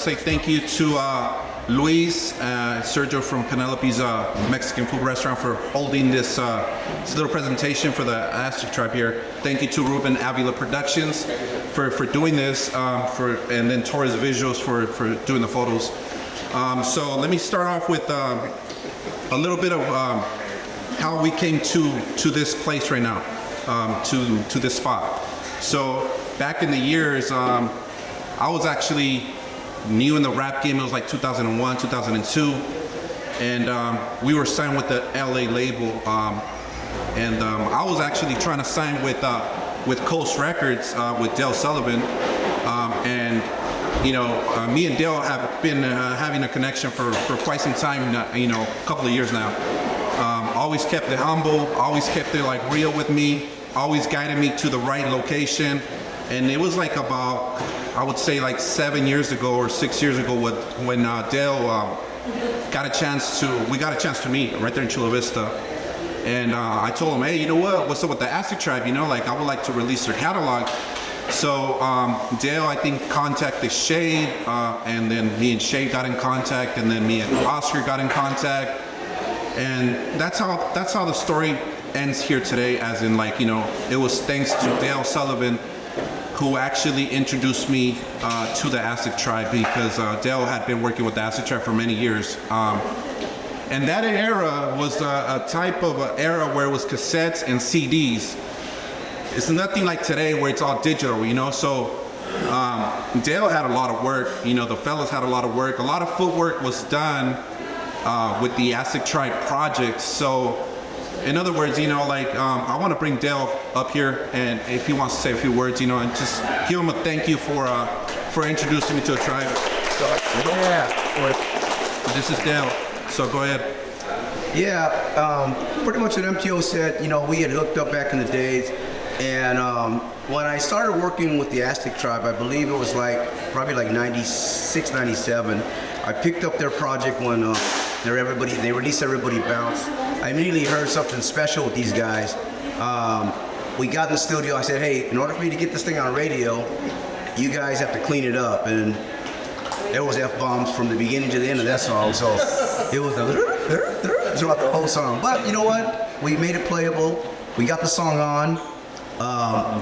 say thank you to Luis, Sergio from Penelope's Mexican food restaurant for holding this little presentation for the Aztec Tribe here. Thank you to Ruben Avila Productions for doing this, and then Torres Visuals for doing the photos. So let me start off with a little bit of how we came to this place right now, to this spot. So back in the years, I was actually new in the rap game. It was like 2001, 2002, and we were signed with the LA label, and I was actually trying to sign with Coast Records with Dale Solivan, and you know, me and Dale have been having a connection for quite some time, a couple of years now. Always kept it humble, always kept it like real with me, always guided me to the right location. And it was like about, I would say like 7 years ago or 6 years ago when Dale got a chance to meet right there in Chula Vista. And I told him, hey, you know what's up with the Aztec Tribe? Like I would like to release their catalog. So Dale, I think, contacted Shade, and then me and Shade got in contact, and then me and Oscar got in contact. And that's how the story ends here today, as in it was thanks to Dale Solivan who actually introduced me to the Aztec Tribe, because Dale had been working with the Aztec Tribe for many years. And that era was a type of era where it was cassettes and CDs. It's nothing like today where it's all digital, So Dale had a lot of work, the fellas had a lot of work. A lot of footwork was done with the Aztec Tribe projects. So in other words, I want to bring Dale up here, and if he wants to say a few words, and just give him a thank you for introducing me to a tribe. So, this is Dale, so go ahead. Yeah, pretty much what MTO said, we had hooked up back in the days, and when I started working with the Aztec Tribe, I believe it was probably 96, 97, I picked up their project when they released Everybody Bounce. I immediately heard something special with these guys. We got in the studio. I said, hey, in order for me to get this thing on radio, you guys have to clean it up. And there was F-bombs from the beginning to the end of that song. So it was throughout the whole song. But you know what? We made it playable. We got the song on.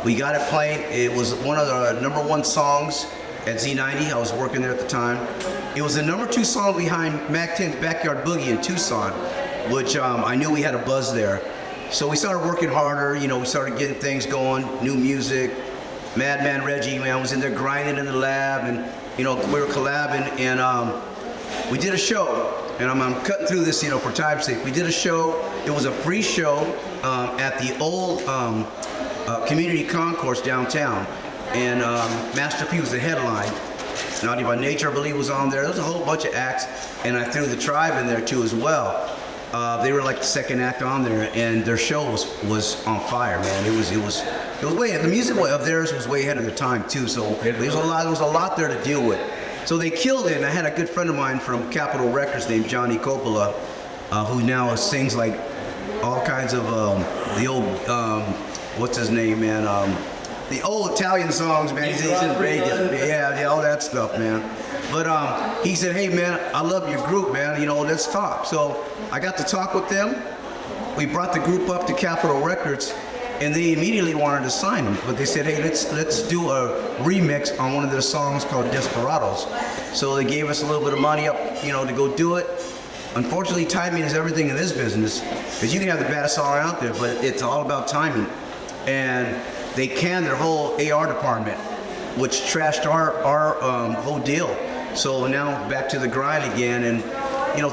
We got it playing. It was one of the #1 songs at Z90. I was working there at the time. It was the #2 song behind Mac 10's Backyard Boogie in Tucson, which I knew we had a buzz there. So we started working harder, we started getting things going, new music. Madman, Reggie, man, was in there grinding in the lab, and we were collabing, and we did a show. And I'm cutting through this, for time's sake. We did a show. It was a free show at the old community concourse downtown, and Master P was the headline. Naughty by Nature, I believe, was on there. There was a whole bunch of acts, and I threw the Tribe in there too as well. They were like the second act on there, and their show was on fire, man. It was way, the music of theirs was way ahead of their time too. So there was a lot there to deal with. So they killed it, and I had a good friend of mine from Capitol Records named Johnny Coppola, who now sings like all kinds of the old what's his name, man? The old Italian songs, man. He's in radio, yeah, all that stuff, man. But he said, hey, man, I love your group, man. Let's talk. So I got to talk with them. We brought the group up to Capitol Records, and they immediately wanted to sign them. But they said, hey, let's do a remix on one of their songs called Desperados. So they gave us a little bit of money up, to go do it. Unfortunately, timing is everything in this business, because you can have the baddest song out there, but it's all about timing. And they canned their whole AR department, which trashed our whole deal. So now back to the grind again, and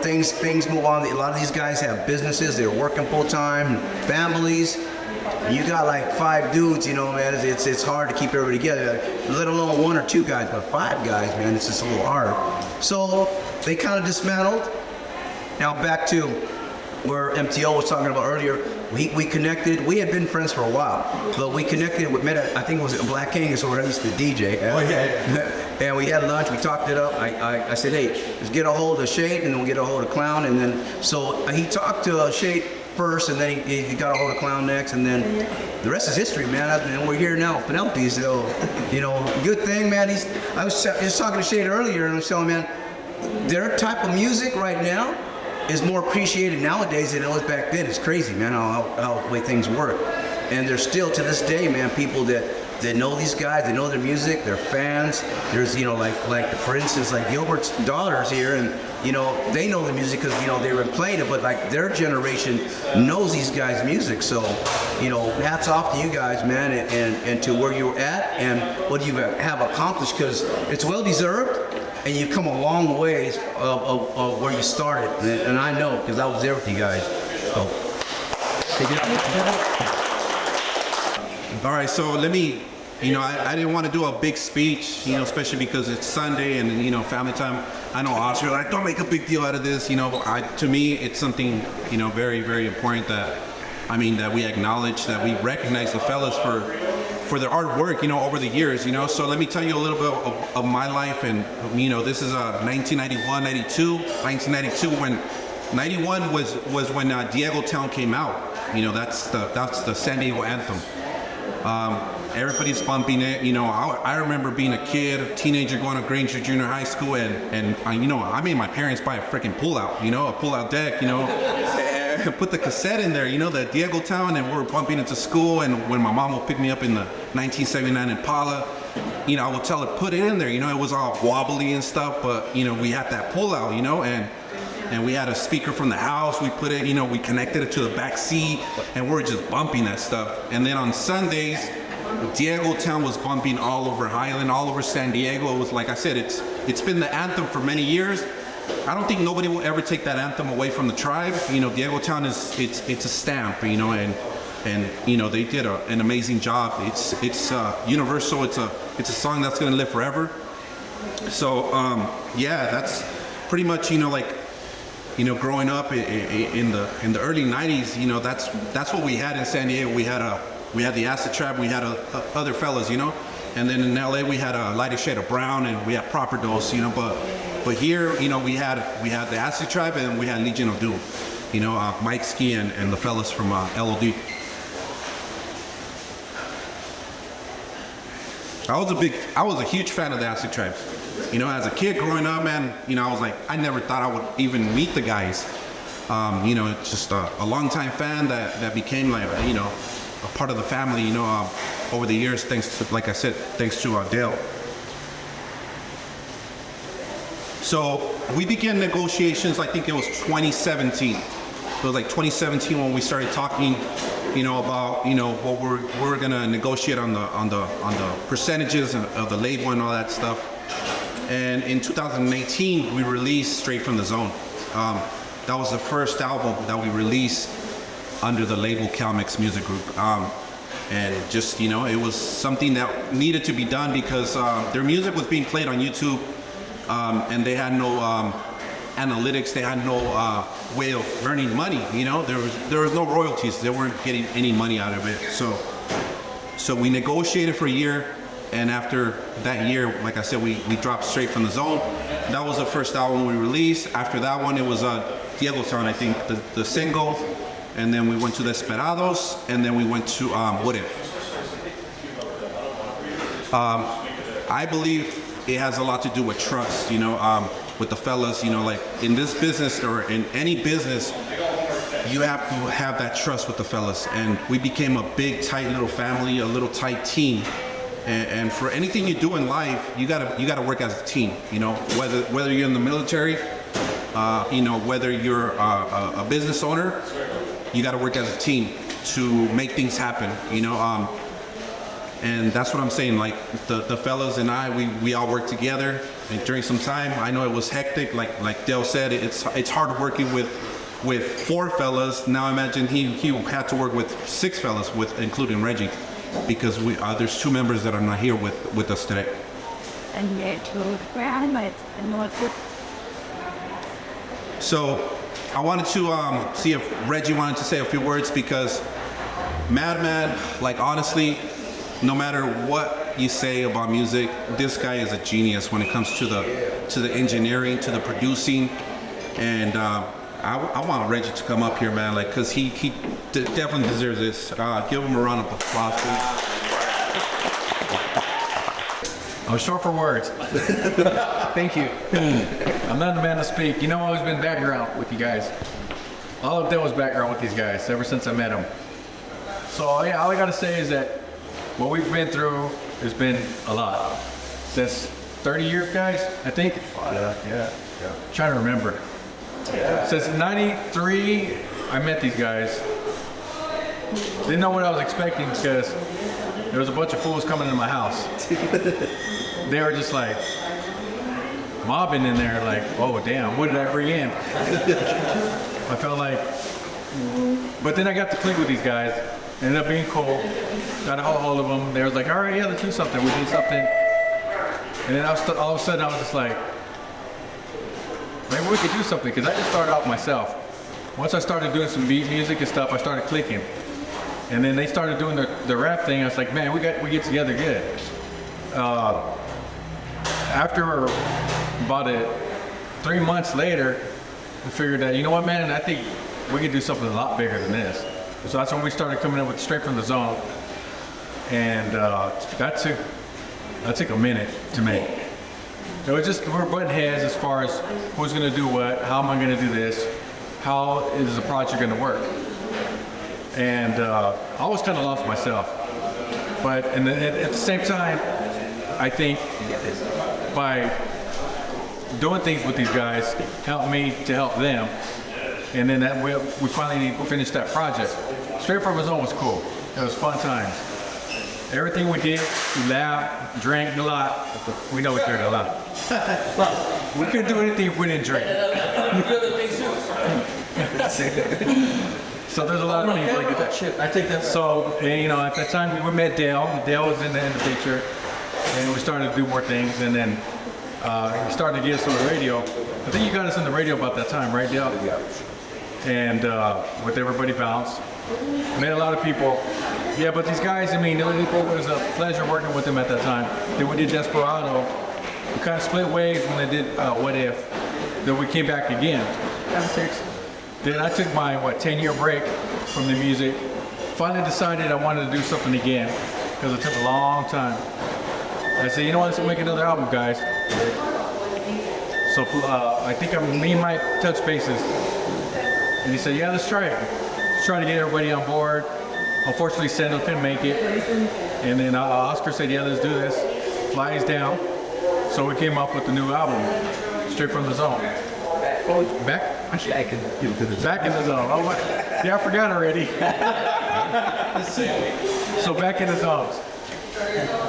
things move on. A lot of these guys have businesses; they're working full time, families. You got like 5 dudes, man. It's hard to keep everybody together. Let alone 1 or 2 guys, but 5 guys, man. It's just a little hard. So they kind of dismantled. Now back to where MTO was talking about earlier. We connected. We had been friends for a while, but we connected. We met I think it was Black King, is where I used to DJ. Oh yeah. And we had lunch. We talked it up. I said, hey, let's get a hold of Shade, and then we'll get a hold of Clown. And then so he talked to Shade first, and then he got a hold of Clown next, and then the rest is history, man. And we're here now, Penelope. So, you know, good thing, man. I was just talking to Shade earlier, and I was telling him, man, their type of music right now is more appreciated nowadays than it was back then. It's crazy, man, how the way things work. And there's still, to this day, man, people that know these guys, they know their music, they're fans. There's, you know, like for instance, like Gilbert's daughters here, and, you know, they know the music because, you know, they were playing it, but like their generation knows these guys' music. So, you know, hats off to you guys, man, and to where you're at and what you have accomplished, because it's well deserved, and you've come a long ways of where you started. And I know, because I was there with you guys. So, take it out. All right, so let me, you know, I didn't want to do a big speech, you know, especially because it's Sunday and, you know, family time. I know Oscar, like, don't make a big deal out of this, you know. To me, it's something, you know, very, very important that, I mean, that we acknowledge, that we recognize the fellas for their hard work, you know, over the years, you know. So let me tell you a little bit of my life, and, you know, this is 1991, 92, 1992, when 91 was when Diego Town came out. You know, that's the San Diego anthem. Everybody's bumping it. You know, I remember being a kid, a teenager, going to Granger Junior High School, and you know, I made my parents buy a freaking pull-out, you know, a pull-out deck, you know, and put the cassette in there, you know, the Diego Town, and we were bumping it to school. And when my mom would pick me up in the 1979 Impala, you know, I would tell her, put it in there. You know, it was all wobbly and stuff, but, you know, we had that pull-out, you know, and we had a speaker from the house. We put it, you know, we connected it to the back seat, and we were just bumping that stuff. And then on Sundays, Diego Town was bumping all over Highland, all over San Diego. It was, like I said, it's been the anthem for many years. I don't think nobody will ever take that anthem away from the tribe. You know, Diego Town it's a stamp, you know, and you know, they did an amazing job. It's universal. It's a song that's gonna live forever. So yeah, that's pretty much, you know, like, you know, growing up in the early 90s, you know, that's what we had in San Diego. We had the Aztec Tribe, we had other fellas, you know, and then in LA we had a Lighter Shade of Brown, and we had Proper Dose, you know, but here, you know, we had the Aztec Tribe, and we had Legion of Doom, you know, Mike Ski and the fellas from LOD. I was a huge fan of the Aztec Tribe. You know, as a kid growing up, man, you know, I was like, I never thought I would even meet the guys. You know, it's just a longtime fan that became, like, you know, a part of the family, you know, over the years, thanks to, like I said, thanks to Dale. So we began negotiations, I think it was 2017. It was like 2017 when we started talking, you know, about, you know, what we're gonna negotiate on the percentages of the label and all that stuff. And in 2018, we released Straight from the Zone. That was the first album that we released under the label Calmex Music Group. And just, you know, it was something that needed to be done because their music was being played on YouTube, and they had no analytics, they had no way of earning money, you know? There was no royalties, they weren't getting any money out of it. So we negotiated for a year, and after that year, like I said, we dropped Straight from the Zone. That was the first album we released. After that one, it was Diego Town, I think, the single. And then we went to Desperados, and then we went to What If. I believe it has a lot to do with trust, you know, with the fellas, you know, like in this business or in any business, you have to have that trust with the fellas. And we became a big, tight little family, a little tight team. And for anything you do in life, you gotta work as a team. You know, whether you're in the military, you know, whether you're a business owner, you gotta work as a team to make things happen. You know, and that's what I'm saying. Like the fellas and I, we all work together. And during some time, I know it was hectic. Like Dale said, it's hard working with 4 fellas. Now imagine he had to work with 6 fellas, including Reggie. Because there's 2 members that are not here with us today. And yet, so I wanted to see if Reggie wanted to say a few words, because Madman, like, honestly, no matter what you say about music, this guy is a genius when it comes to the engineering, to the producing, and I want Reggie to come up here, man, like, cause he definitely deserves this. Give him a round of applause, please. I'm short for words. Thank you. I'm not the man to speak. You know, I've always been background with you guys. All I've done was background with these guys ever since I met them. So yeah, all I gotta say is that what we've been through has been a lot. Since 30 years, guys, I think. Yeah. Trying to remember. Since '93, I met these guys. Didn't know what I was expecting because there was a bunch of fools coming into my house. They were just like mobbing in there, like, oh damn, what did I bring in? I felt like, but then I got to click with these guys. Ended up being cool. Got a hold of them. They was like, all right, yeah, let's do something. We did something. And then all of a sudden I was just like, maybe we could do something, because I just started off myself. Once I started doing some beat music and stuff, I started clicking. And then they started doing the rap thing. I was like, man, we get together good. After about 3 months later, we figured that, you know what, man, I think we could do something a lot bigger than this. So that's when we started coming up with Straight from the Zone. And that took a minute to make. It was just, we're butting heads as far as who's gonna do what, how am I gonna do this, how is the project gonna work. And I was kind of lost myself. But at the same time, I think by doing things with these guys helped me to help them. And then that we finally finished that project. Straight from the Zone was cool. It was fun times. Everything we did, we laughed, drank a lot. We know we drank a lot. Well, we couldn't do anything if we didn't drink. So there's a lot of things like that. I think that's So, and, you know, at that time we met Dale. Dale was in the picture, and we started to do more things. And then he started to get us on the radio. I think you got us on the radio about that time, right, Dale? yeah. And with Everybody Bounce. Met a lot of people. Yeah, but these guys, I mean, it was a pleasure working with them at that time. Then we did Desperado. We kind of split ways when they did What If. Then we came back again. Then I took my, 10-year break from the music. Finally decided I wanted to do something again because it took a long time. I said, you know what, let's make another album, guys. So I think me and Mike touched bases. And he said, yeah, let's try it. Let's try to get everybody on board. Unfortunately, Sendo couldn't make it. And then Oscar said, yeah, let's do this. Flies down. So we came up with the new album, Straight from the Zone. Back? Back into the Back in the Zone. Oh, my. Yeah, I forgot already. So Back in the Zone.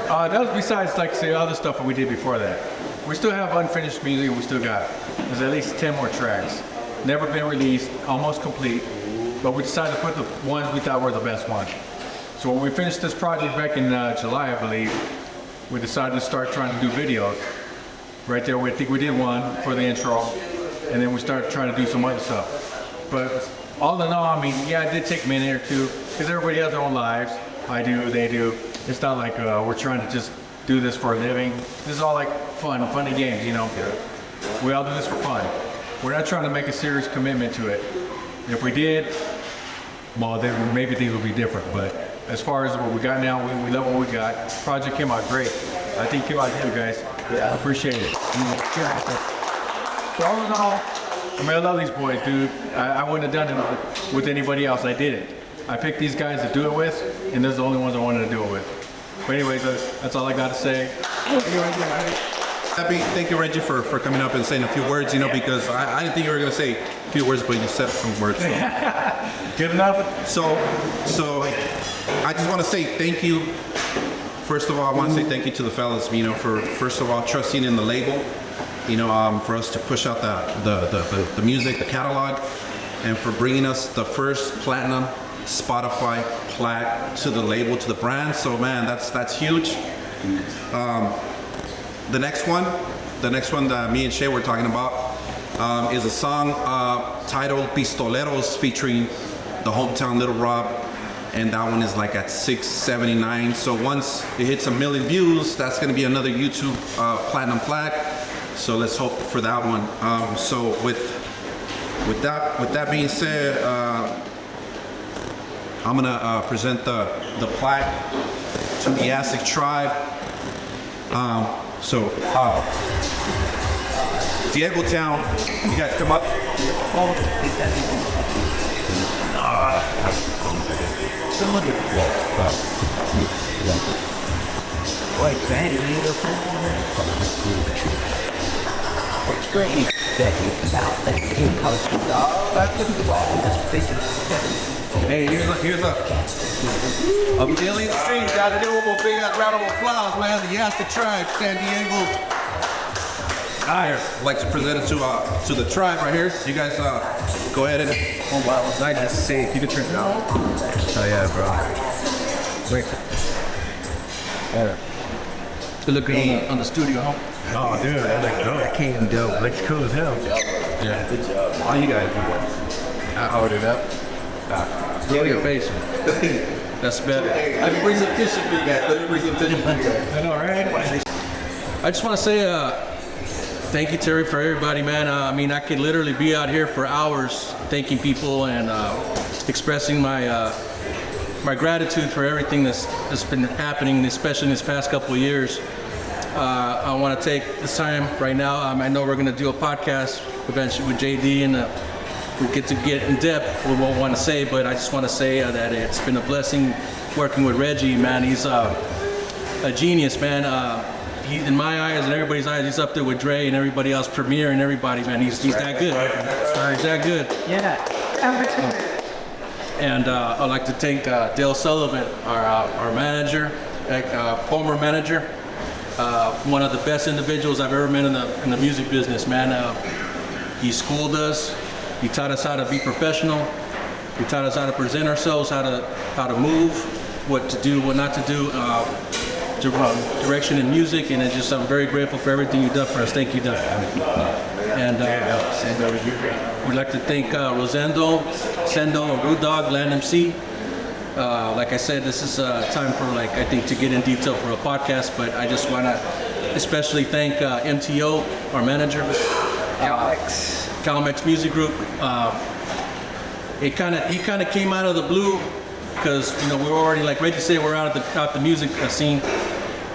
That was besides, like, say, other stuff that we did before that. We still have unfinished music. We still got, there's at least 10 more tracks. Never been released, almost complete. But we decided to put the ones we thought were the best ones. So when we finished this project back in July, I believe, we decided to start trying to do videos. Right there, I think we did one for the intro, and then we started trying to do some other stuff. But all in all, I mean, yeah, it did take a minute or two, because everybody has their own lives. I do, they do. It's not like we're trying to just do this for a living. This is all like fun, funny games, you know? We all do this for fun. We're not trying to make a serious commitment to it. If we did, well, then maybe things would be different. But as far as what we got now, we love what we got. Project came out great. I think it came out good, guys. Yeah, I appreciate it. So all in all, I mean, I love these boys, dude. I wouldn't have done it with anybody else. I did it. I picked these guys to do it with, and they're the only ones I wanted to do it with. But anyways, that's all I got to say. Thank you, Reggie, for coming up and saying a few words, you know, because I didn't think you were going to say a few words, but you said some words. So. Good enough? So I just want to say thank you. First of all, I want to say thank you to the fellas, you know, for first of all trusting in the label, you know, for us to push out the music, the catalog, and for bringing us the first platinum Spotify plaque to the label, to the brand. So man, that's huge. The next one that me and Shay were talking about is a song titled Pistoleros featuring the hometown Little Rob, and that one is like at 679. So once it hits 1 million views, that's gonna be another YouTube platinum plaque. So let's hope for that one. So with With that being said, I'm gonna present the plaque to the Aztec Tribe. Diego Town, you guys come up. It's great that you about that came out Hey, here's a million streams out of there. One more big ass round of applause, man. The Aztec Tribe, San Diego. I'd like to present it to the tribe right here. You guys go ahead and. Oh wow, nice to see. You can turn it on. Oh yeah, bro. Wait. Good looking on the studio, huh? Oh dude, that looks dope. That came dope. Looks cool as hell. Yeah. Good job. How you guys doing? I'll hold it up. Blow your face. That's better. Let me bring some tissue for you guys. Let me bring some tissue for you guys. I know, right? I just want to say thank you, Terry, for everybody, man. I mean, I could literally be out here for hours thanking people and expressing my my gratitude for everything that's been happening, especially in this past couple of years. I want to take this time right now. I know we're going to do a podcast eventually with JD, and we'll get in depth with what we want to say, but I just want to say that it's been a blessing working with Reggie, man. He's a genius, man. He, in my eyes and everybody's eyes, he's up there with Dre and everybody else, Premier and everybody, man. He's that good. He's that good. Yeah. And I'd like to thank Dale Sullivan, our manager, former manager, one of the best individuals I've ever met in the music business, man. He schooled us. He taught us how to be professional. He taught us how to present ourselves, how to move, what to do, what not to do, direction in music, and I'm very grateful for everything you've done for us. Thank you, Doug. And we'd like to thank Rosendo, Sendo, and Rude Dog, Land MC. Like I said, this is time for I think to get in detail for a podcast, but I just want to especially thank MTO, our manager, Calmex Music Group. He kind of came out of the blue because we were already, like Reggie said, we're out the music scene,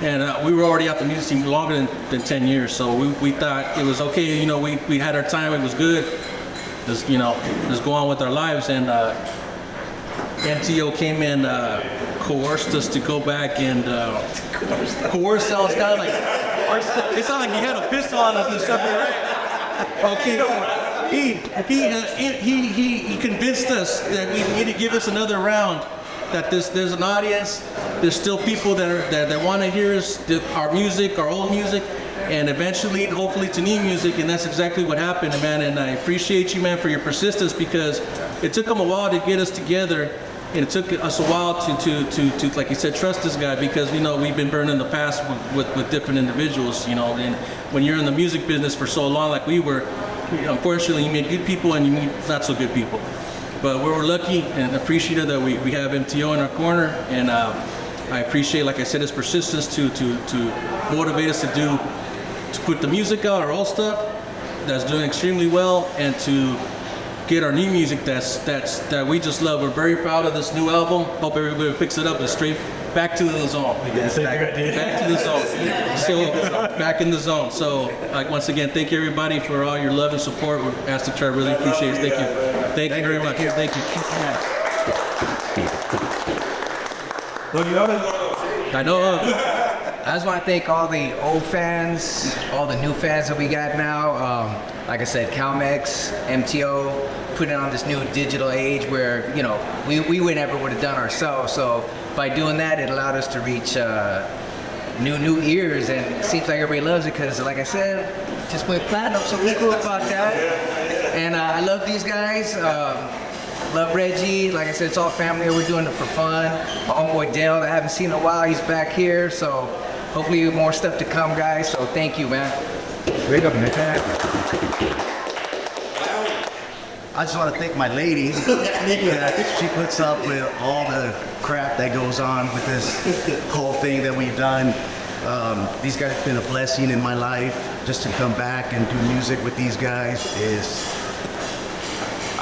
and we were already out the music scene longer than 10 years. So we thought it was okay. We had our time. It was good. Just go on with our lives, and MTO came in, coerced us to go back and coerced us. Kind of like it sounded like he had a pistol on us and stuff. Okay. He convinced us that we need to give us another round. That there's an audience. There's still people that want to hear our music, our old music, and eventually, hopefully, to new music. And that's exactly what happened, man. And I appreciate you, man, for your persistence, because it took them a while to get us together, and it took us a while to like you said, trust this guy, because we've been burned in the past with different individuals, and when you're in the music business for so long, like we were. Unfortunately, you meet good people and you meet not so good people. But we're lucky and appreciative that we have MTO in our corner, and I appreciate, like I said, his persistence to motivate us to put the music out, our old stuff that's doing extremely well, and to get our new music that we just love. We're very proud of this new album. Hope everybody picks it up. It's straight back to the zone. Yes, back to the zone. So back in the zone. So once again, thank you everybody for all your love and support. We're Aztec Tribe, really appreciate it. Thank you. Thank you very much. Thank you. I know. I just want to thank all the old fans, all the new fans that we got now. Like I said, Calmex, MTO, putting on this new digital age where, we would never would have done ourselves. So by doing that, it allowed us to reach new ears, and it seems like everybody loves it because, like I said, just went platinum, so we cool about that. And I love these guys. Love Reggie. Like I said, it's all family. We're doing it for fun. My homeboy Dale, that I haven't seen in a while, he's back here. So hopefully more stuff to come, guys. So thank you, man. Wake up, Nick. I just want to thank my lady. She puts up with all the crap that goes on with this whole thing that we've done. These guys have been a blessing in my life. Just to come back and do music with these guys is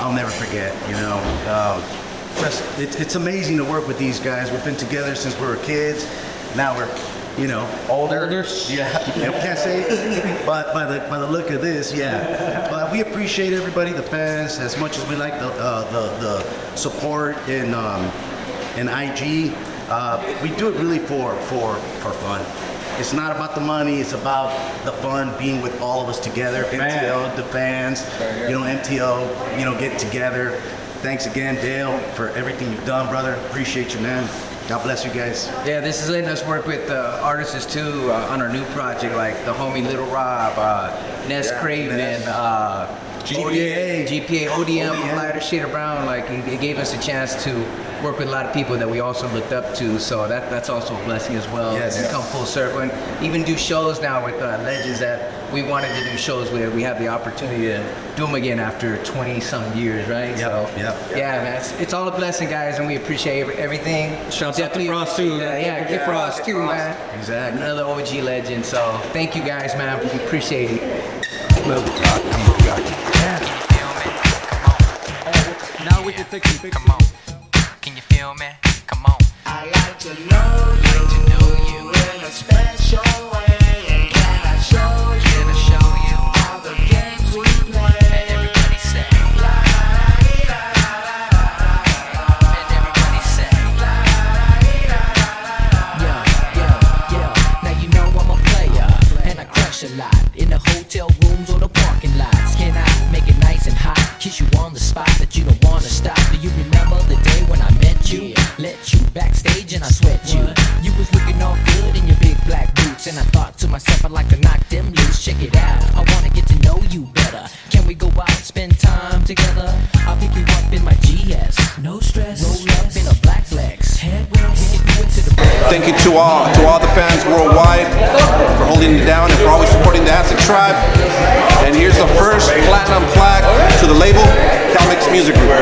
I'll never forget. You know, it's amazing to work with these guys. We've been together since we were kids. Now we're, you know, older. Yeah, can't say it, but by the look of this, yeah. But we appreciate everybody, the fans, as much as we like the support in IG. We do it really for fun. It's not about the money. It's about the fun, being with all of us together. MTO, the fans, you know, MTO, you know, get together. Thanks again, Dale, for everything you've done, brother. Appreciate you, man. God bless you guys. Yeah, this is letting us work with artists too on our new project, like the homie Little Rob, Ness Craven, GPA, ODM, Lighter Shade of Brown. Like it gave us a chance to work with a lot of people that we also looked up to. So that's also a blessing as well. Yes. And come full circle and even do shows now with legends that we wanted to do shows with. We have the opportunity to do them again after 20-some years, right? Yep. Yeah, man, it's all a blessing, guys, and we appreciate everything. Shouts out to Frost too. Yeah, get Frost too, man. Exactly. Another OG legend. So thank you guys, man. We appreciate it. Now we can take some pictures. Come on. Can you feel me? Come on. I like to know you in a special way. And can I show you Gonna show you. all the games we play? And everybody say. And everybody say. Yeah. Now you know I'm a player, and I crush a lot in the hotel rooms or the parking lots. Can I make it nice and hot? Kiss you on the spot that you don't wanna stop. Do you remember the day when I met you? Let you backstage and I sweat you. You was looking all good in your big black boots, and I thought to myself I'd like to knock them loose. Check it out, I wanna get to know you better. Can we go out and spend time together? I'll pick you up in my GS. No stress. Roll up in a black Lex. Headwest. Hit you into the Thank you to all the fans worldwide for holding it down and for always supporting the Aztec Tribe. And here's the first platinum plaque to the label, Calmex Music Group.